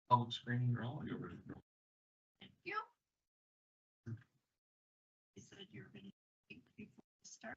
Public screening, you're all over. Thank you. You said you were gonna speak before we start.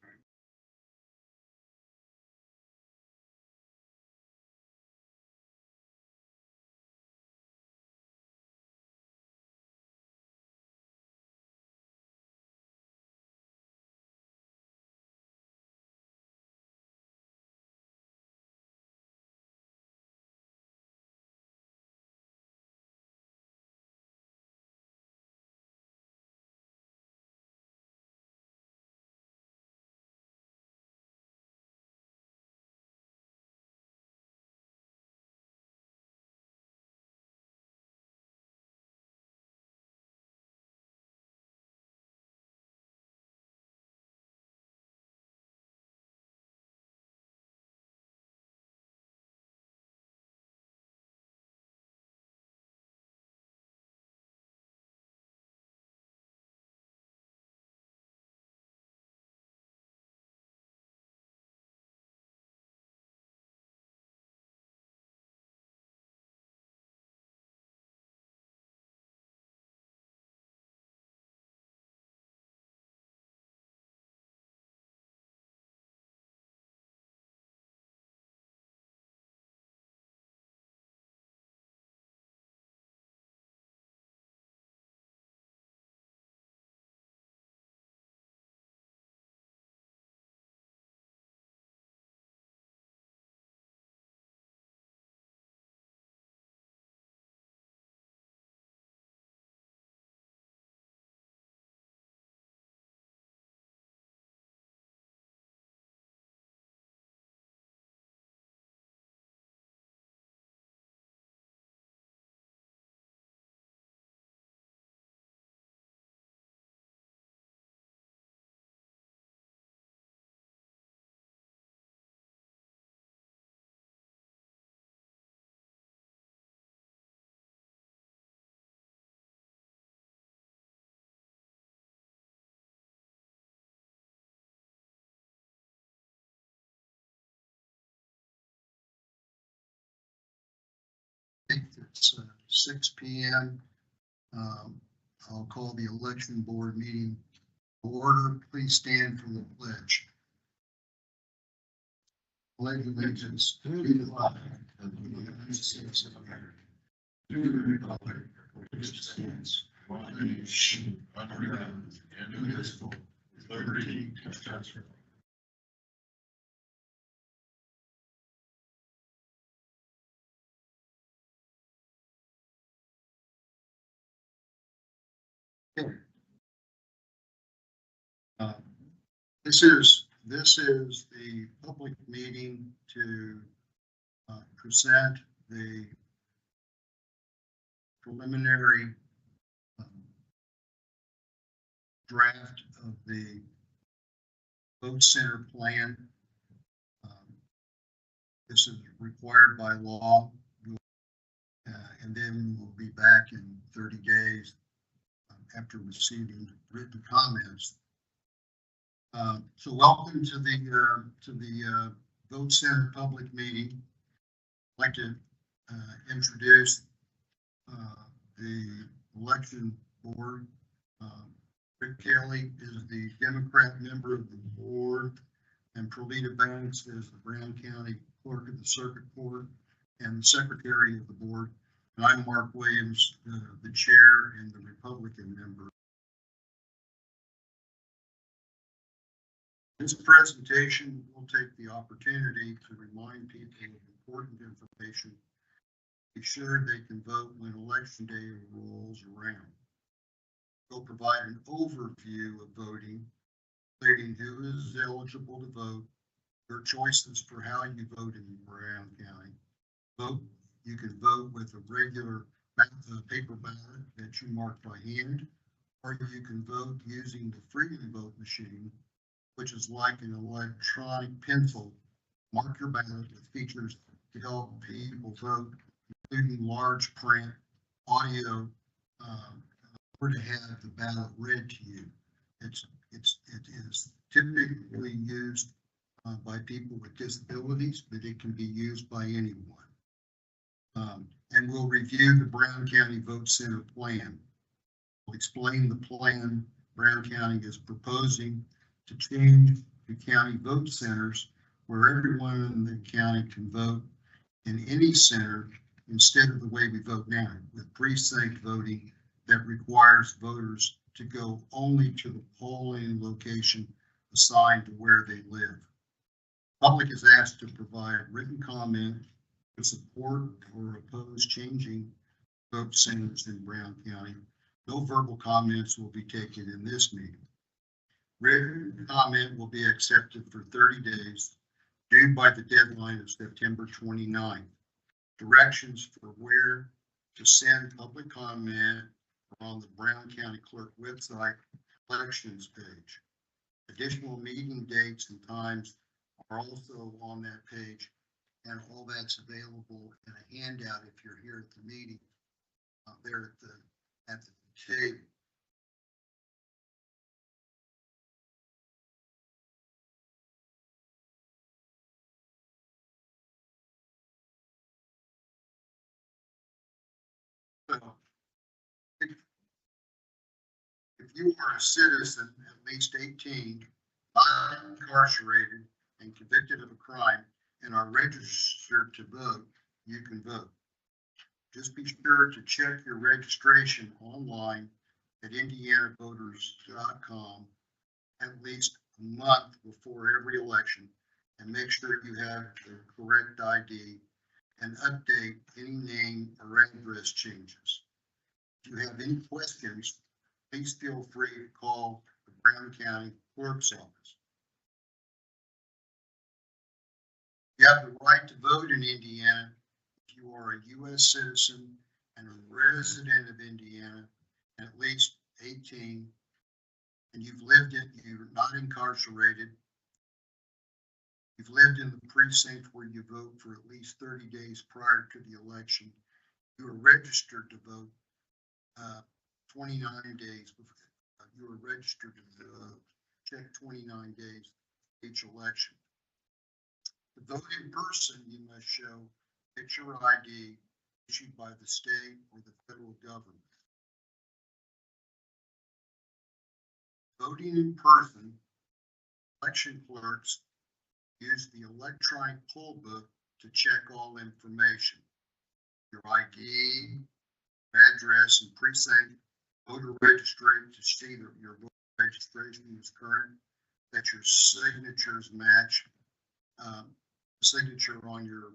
It's 6 p.m. I'll call the election board meeting to order. Please stand for the pledge. Pledge allegiance to the flag of the United States of America, to the republic for which it stands, one nation, under God, indivisible, with liberty and justice for all. Uh, This is the public meeting to present the preliminary draft of the vote center plan. This is required by law, and then we'll be back in 30 days after receiving written comments. So welcome to the vote center public meeting. I'd like to introduce the election board. Rick Kelly is the Democrat member of the board, and Perlita Banks is the Brown County Clerk of the Circuit Court and the Secretary of the board. And I'm Mark Williams, the chair and the Republican member. This presentation will take the opportunity to remind people of important information. Be sure they can vote when election day rolls around. We'll provide an overview of voting, including who is eligible to vote, your choices for how you vote in Brown County. You can vote with a regular paper ballot that you mark by hand, or you can vote using the Freedom Vote machine, which is like an electronic pencil. Mark your ballot with features to help people vote, including large print, audio, or to have the ballot read to you. It is typically used by people with disabilities, but it can be used by anyone. and we'll review the Brown County Vote Center plan. We'll explain the plan Brown County is proposing to change the county vote centers where everyone in the county can vote in any center instead of the way we vote now, with precinct voting that requires voters to go only to the polling location assigned to where they live. Public is asked to provide written comment to support or oppose changing vote centers in Brown County. No verbal comments will be taken in this meeting. Written comment will be accepted for 30 days, due by the deadline of September 29th. Directions for where to send public comment are on the Brown County Clerk website elections page. Additional meeting dates and times are also on that page, and all that's available in a handout if you're here at the meeting, there at the table. So, if you are a citizen at least 18, not incarcerated, and convicted of a crime, and are registered to vote, you can vote. Just be sure to check your registration online at indianavoters.com at least a month before every election, and make sure you have the correct ID and update any name or address changes. If you have any questions, please feel free to call the Brown County Clerk's office. You have the right to vote in Indiana if you are a U.S. citizen and a resident of Indiana and at least 18, and you're not incarcerated. You've lived in the precinct where you vote for at least 30 days prior to the election. You are registered to vote 29 days before. You are registered to vote. Check 29 days each election. To vote in person, you must show picture ID issued by the state or the federal government. Voting in person, election clerks use the electronic poll book to check all information. Your ID, address, and precinct, voter registration to see that your voter registration is current, that your signatures match the signature on your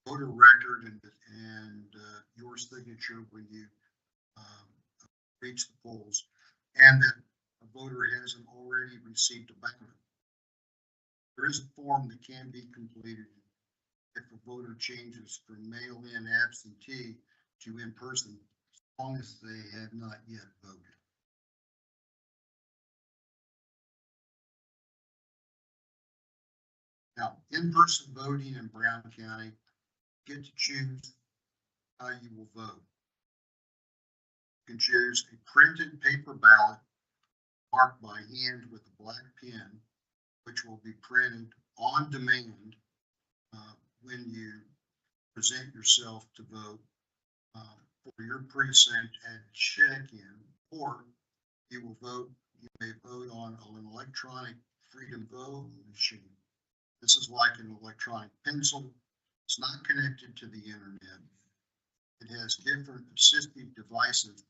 voter record and your signature when you reach the polls, and that a voter hasn't already received a ballot. There is a form that can be completed if a voter changes from mail-in absentee to in-person, as long as they have not yet voted. Now, in-person voting in Brown County, you get to choose how you will vote. You can choose a printed paper ballot marked by hand with a black pen, which will be printed on demand when you present yourself to vote for your precinct at check-in, or you may vote on an electronic freedom vote machine. This is like an electronic pencil. It's not connected to the internet. It has different assistive devices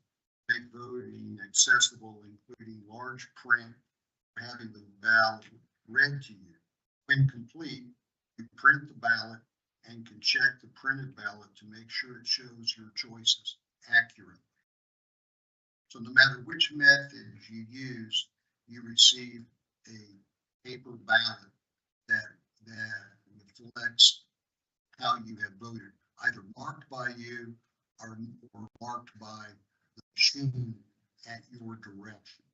that make voting accessible, including large print, having the ballot read to you. When complete, you print the ballot and can check the printed ballot to make sure it shows your choices accurately. So no matter which method you use, you receive a paper ballot that reflects how you have voted, either marked by you or marked by the machine at your direction.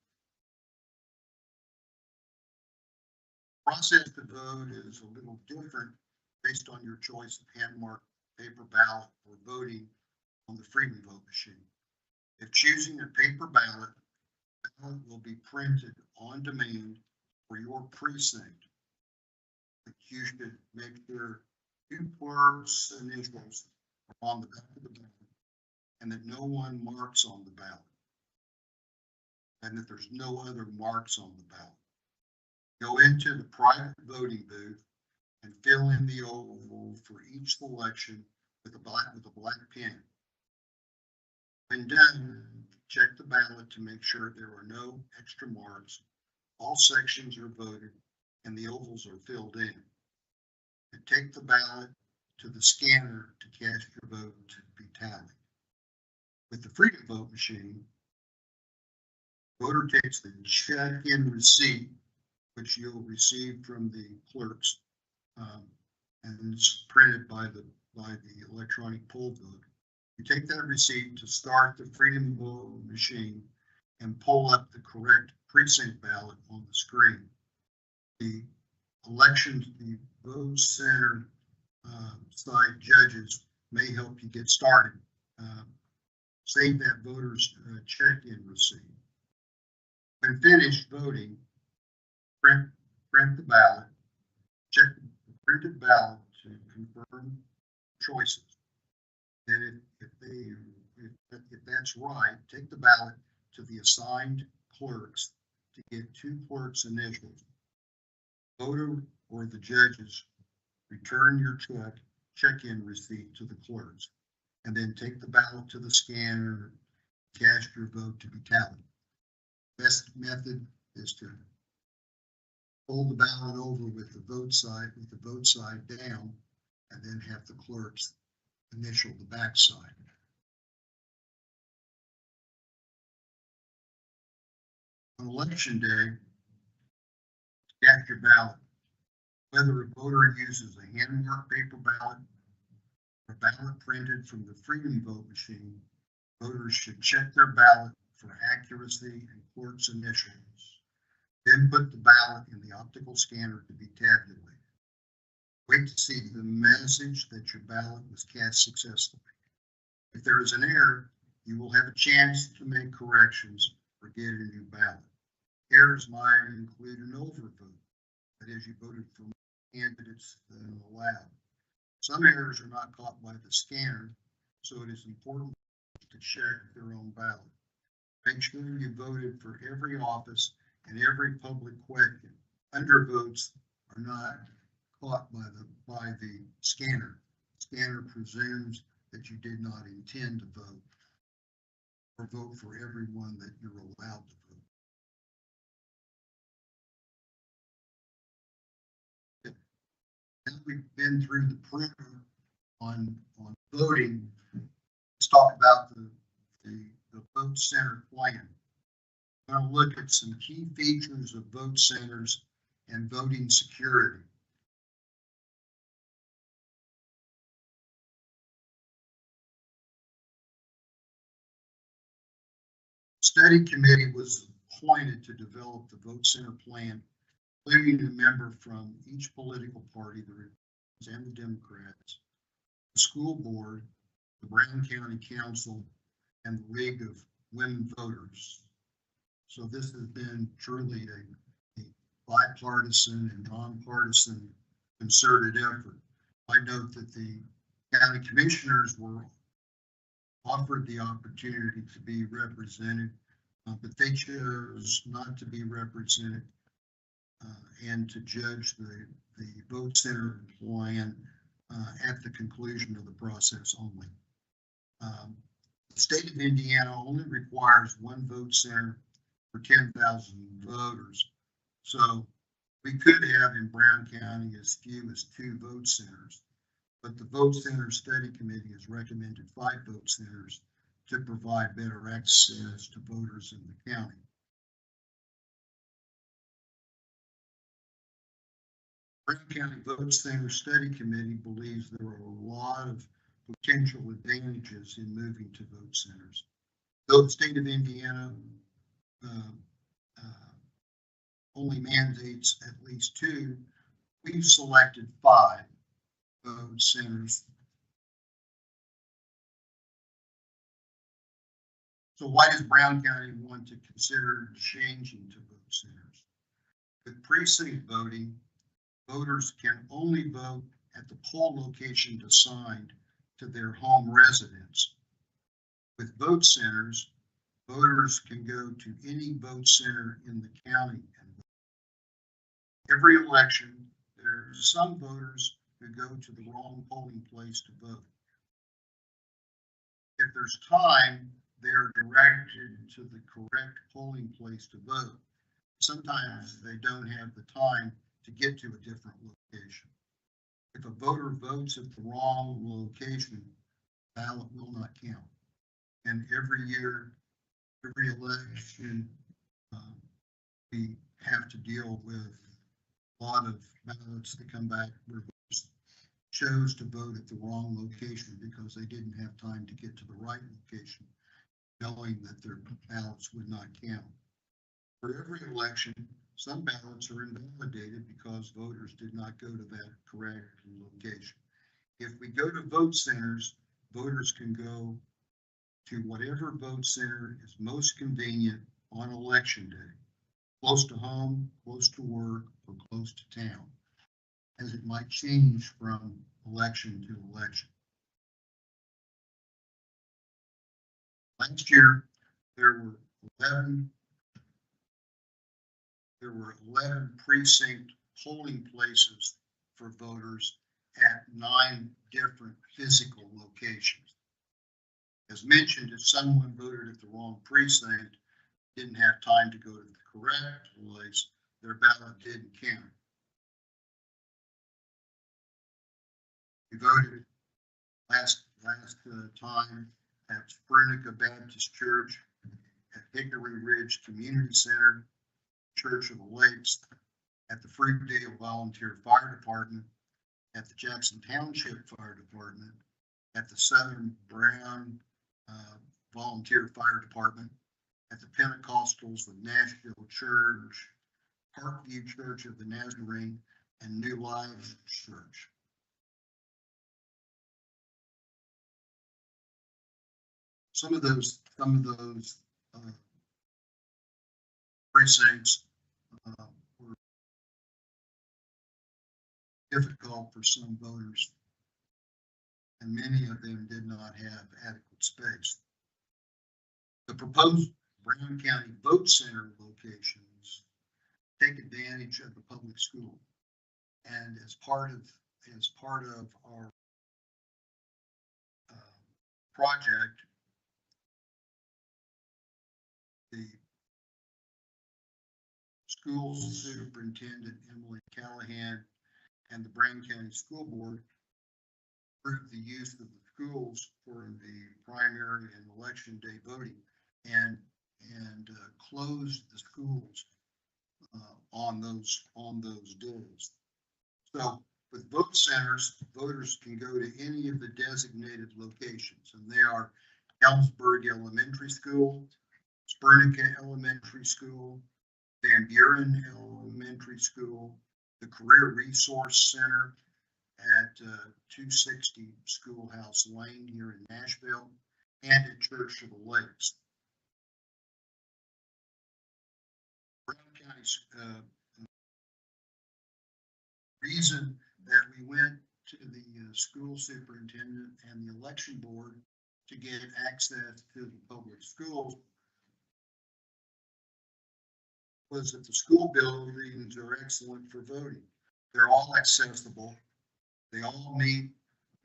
The process to vote is a little different based on your choice of hand-marked paper ballot or voting on the Freedom Vote machine. If choosing a paper ballot, the ballot will be printed on demand for your precinct. But you should make sure two clerks' initials are on the back of the ballot and that no one marks on the ballot. And that there's no other marks on the ballot. Go into the private voting booth and fill in the oval for each selection with a black pen. When done, check the ballot to make sure there are no extra marks. All sections are voted and the ovals are filled in. And take the ballot to the scanner to cast your vote to be tallied. With the Freedom Vote machine, voter takes the check-in receipt, which you'll receive from the clerks, and it's printed by the electronic poll vote. You take that receipt to start the Freedom Vote machine and pull up the correct precinct ballot on the screen. The vote center side judges may help you get started. Save that voter's check-in receipt. When finished voting, print the ballot, check the printed ballot to confirm choices. Then if that's right, take the ballot to the assigned clerks to get 2 clerks' initials. Voter or the judges return your check-in receipt to the clerks, and then take the ballot to the scanner, cast your vote to be tallied. Best method is to fold the ballot over with the vote side down, and then have the clerks initial the back side. On election day, cast your ballot. Whether a voter uses a hand-marked paper ballot or ballot printed from the Freedom Vote machine, voters should check their ballot for accuracy and clerk's initials. Then put the ballot in the optical scanner to be tabulated. Wait to see the message that your ballot was cast successfully. If there is an error, you will have a chance to make corrections or get a new ballot. Errors might include an overvote, that is, you voted for candidates than allowed. Some errors are not caught by the scanner, so it is important to check their own ballot. Make sure you voted for every office and every public question. Undervotes are not caught by the scanner. The scanner presumes that you did not intend to vote or vote for everyone that you're allowed to vote. Now we've been through the primer on voting. Let's talk about the vote center plan. I'm going to look at some key features of vote centers and voting security. Study committee was appointed to develop the vote center plan, including a member from each political party, the Republicans and the Democrats, the school board, the Brown County Council, and the League of Women Voters. So this has been truly a bipartisan and nonpartisan concerted effort. I note that the county commissioners were offered the opportunity to be represented, but they chose not to be represented and to judge the vote center plan at the conclusion of the process only. The state of Indiana only requires 1 vote center for 10,000 voters. So we could have in Brown County as few as 2 vote centers, but the Vote Center Study Committee has recommended 5 vote centers to provide better access to voters in the county. Brown County Vote Center Study Committee believes there are a lot of potential advantages in moving to vote centers. Though the state of Indiana only mandates at least 2, we've selected 5 vote centers. So why does Brown County want to consider changing to vote centers? With precinct voting, voters can only vote at the poll location assigned to their home residence. With vote centers, voters can go to any vote center in the county and vote. Every election, there are some voters who go to the wrong polling place to vote. If there's time, they are directed to the correct polling place to vote. Sometimes they don't have the time to get to a different location. If a voter votes at the wrong location, the ballot will not count. And every year, every election, we have to deal with a lot of ballots that come back where voters chose to vote at the wrong location because they didn't have time to get to the right location, knowing that their ballots would not count. For every election, some ballots are invalidated because voters did not go to that correct location. If we go to vote centers, voters can go to whatever vote center is most convenient on election day, close to home, close to work, or close to town, as it might change from election to election. Last year, there were 11 precinct polling places for voters at 9 different physical locations. As mentioned, if someone voted at the wrong precinct, didn't have time to go to the correct place, their ballot didn't count. We voted last time at Sprinica Baptist Church, at Hickory Ridge Community Center, Church of the Lakes, at the Fruitdale Volunteer Fire Department, at the Jackson Township Fire Department, at the Southern Brown Volunteer Fire Department, at the Pentecostals of Nashville Church, Parkview Church of the Nazarene, and New Life Church. Some of those precincts were difficult for some voters, and many of them did not have adequate space. The proposed Brown County vote center locations take advantage of the public school, and as part of our project, the school superintendent Emily Callahan and the Brown County School Board approved the use of the schools for the primary and election day voting, and closed the schools on those days. So with vote centers, voters can go to any of the designated locations, and they are Ellsberg Elementary School, Sprinica Elementary School, Van Buren Elementary School, the Career Resource Center at 260 Schoolhouse Lane here in Nashville, and at Church of the Lakes. Brown County's reason that we went to the school superintendent and the election board to get access to the public schools was that the school buildings are excellent for voting. They're all accessible. They all meet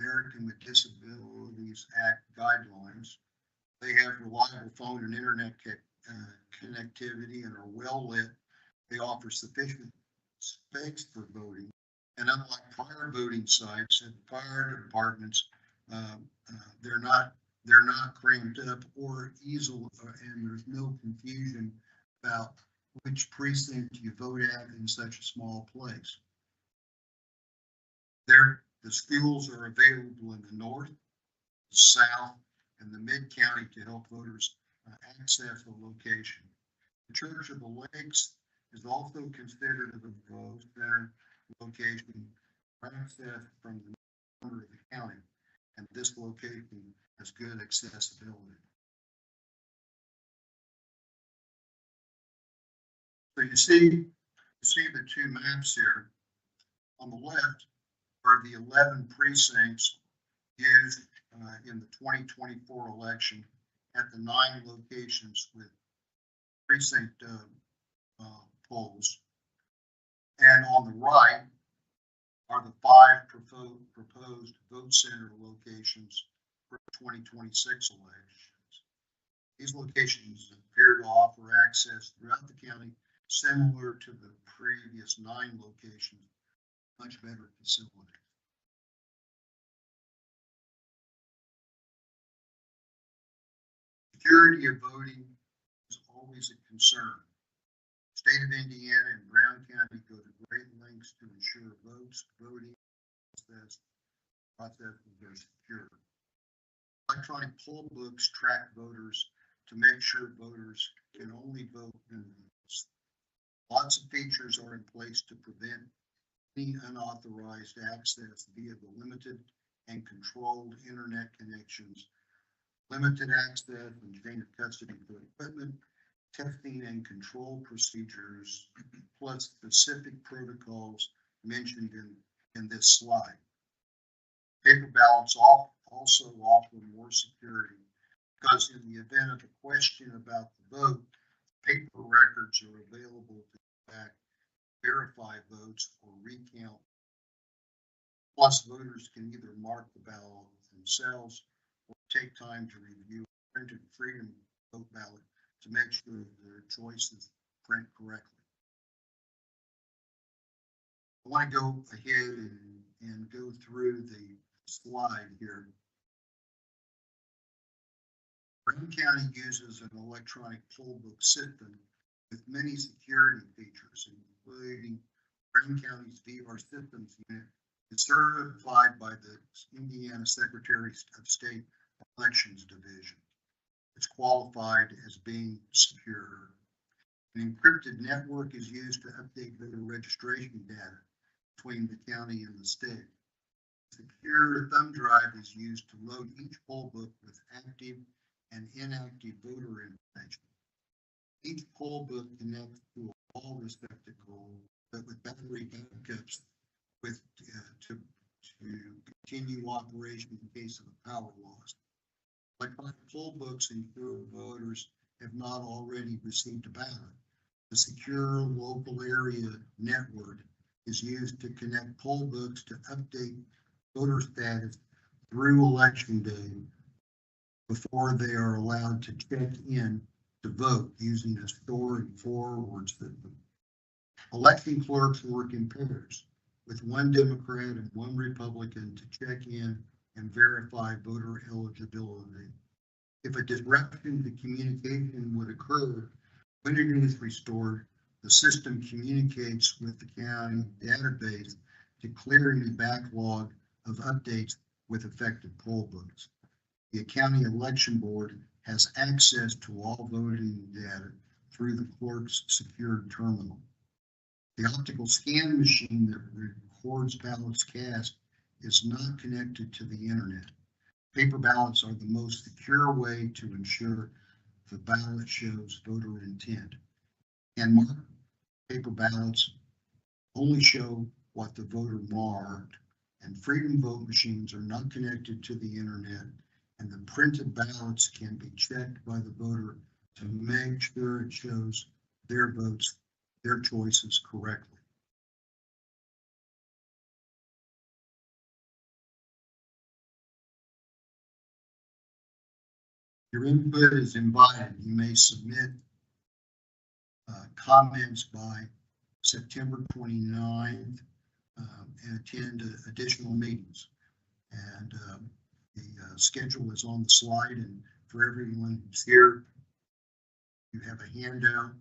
American with Disabilities Act guidelines. They have reliable phone and internet connectivity and are well lit. They offer sufficient space for voting. And unlike prior voting sites and fire departments, they're not cramped up or easily, and there's no confusion about which precinct you vote at in such a small place. The schools are available in the north, the south, and the mid-county to help voters access the location. The Church of the Lakes is also considered a vote center location for access from the corner of the county, and this location has good accessibility. So you see the two maps here. On the left are the 11 precincts used in the 2024 election, at the 9 locations with precinct polls. And on the right are the 5 proposed vote center locations for 2026 elections. These locations appear to offer access throughout the county, similar to the previous 9 locations, much better facility. Security of voting is always a concern. The state of Indiana and Brown County go to great lengths to ensure voting processes are secure. Electronic poll books track voters to make sure voters can only vote in votes. Lots of features are in place to prevent any unauthorized access via the limited and controlled internet connections, limited access and chain of custody for equipment, testing and control procedures, plus specific protocols mentioned in this slide. Paper ballots also offer more security because in the event of a question about the vote, paper records are available to back, verify votes or recount. Plus, voters can either mark the ballot themselves or take time to review a printed Freedom Vote ballot to make sure their choices print correctly. I want to go ahead and go through the slide here. Brown County uses an electronic poll book system with many security features, including Brown County's VR Systems Unit is certified by the Indiana Secretary of State Elections Division. It's qualified as being secure. An encrypted network is used to update voter registration data between the county and the state. Secure thumb drive is used to load each poll book with active and inactive voter information. Each poll book connects to a wall receptacle, but with battery backups to continue operation in case of a power loss. Electronic poll books ensure voters have not already received a ballot. The secure local area network is used to connect poll books to update voter status through election day before they are allowed to check in to vote using a store and forward system. Election clerks work in pairs with one Democrat and one Republican to check in and verify voter eligibility. If a disruption to communication would occur, when it is restored, the system communicates with the county database to clear any backlog of updates with affected poll books. The county election board has access to all voting data through the clerk's secured terminal. The optical scan machine that records ballots cast is not connected to the internet. Paper ballots are the most secure way to ensure the ballot shows voter intent. And marked paper ballots only show what the voter marked, and Freedom Vote machines are not connected to the internet, and the printed ballots can be checked by the voter to make sure it shows their votes, their choices correctly. Your input is invited. You may submit comments by September 29th and attend additional meetings. And the schedule is on the slide, and for everyone who's here, you have a handout,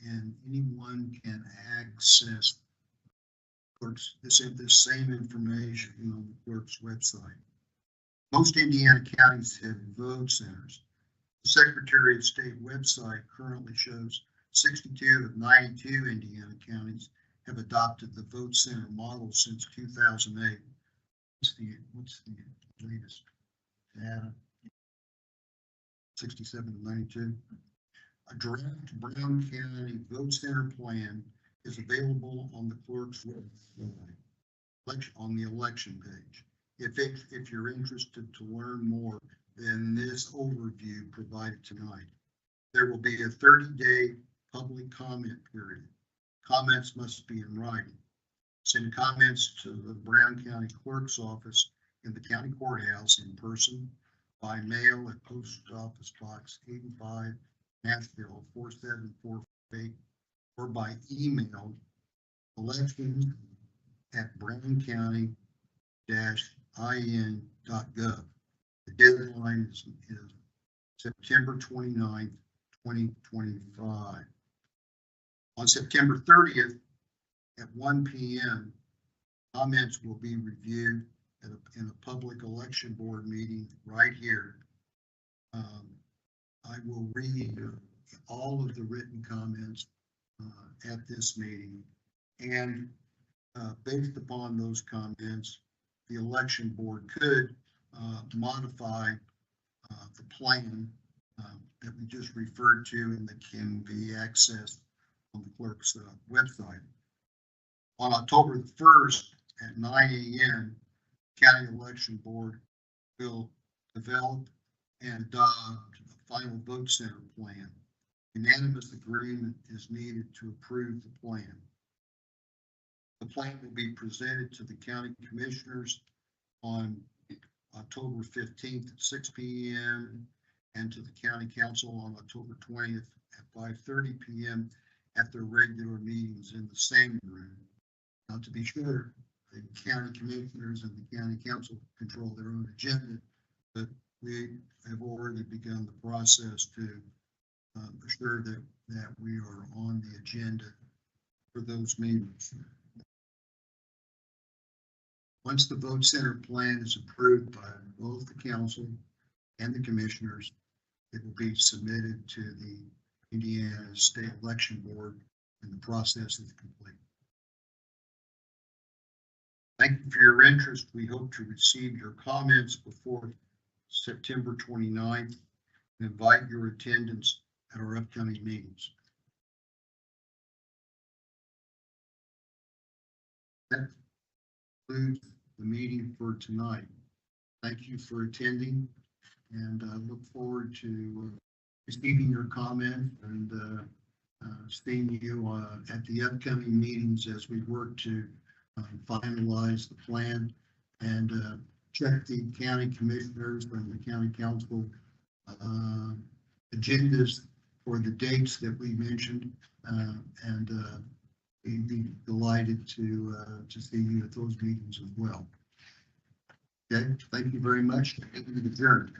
and anyone can access this same information on the clerk's website. Most Indiana counties have vote centers. The Secretary of State website currently shows 62 of 92 Indiana counties have adopted the vote center model since 2008. What's the latest data? 67 of 92. A draft Brown County vote center plan is available on the clerk's website on the election page. If you're interested to learn more, than this overview provided tonight. There will be a 30-day public comment period. Comments must be in writing. Send comments to the Brown County Clerk's office in the county courthouse in person, by mail at Post Office Box 85, Nashville 47448, or by email elections@browncounty-in.gov. The deadline is September 29th, 2025. On September 30th at 1 p.m., comments will be reviewed in a public election board meeting right here. I will read all of the written comments at this meeting, and based upon those comments, the election board could modify the plan that we just referred to and that can be accessed on the clerk's website. On October the 1st at 9 a.m., County Election Board will develop and adopt a final vote center plan. Unanimous agreement is needed to approve the plan. The plan will be presented to the county commissioners on October 15th at 6 p.m. and to the county council on October 20th at 5:30 p.m. at their regular meetings in the same room. Now, to be sure, the county commissioners and the county council control their own agenda, but we have already begun the process to assure that we are on the agenda for those meetings. Once the vote center plan is approved by both the council and the commissioners, it will be submitted to the Indiana State Election Board, and the process is complete. Thank you for your interest. We hope to receive your comments before September 29th and invite your attendance at our upcoming meetings. That concludes the meeting for tonight. Thank you for attending, and I look forward to receiving your comment and seeing you at the upcoming meetings as we work to finalize the plan and check the county commissioners and the county council agendas for the dates that we mentioned, and we'd be delighted to see you at those meetings as well. Okay, thank you very much. Adjourned.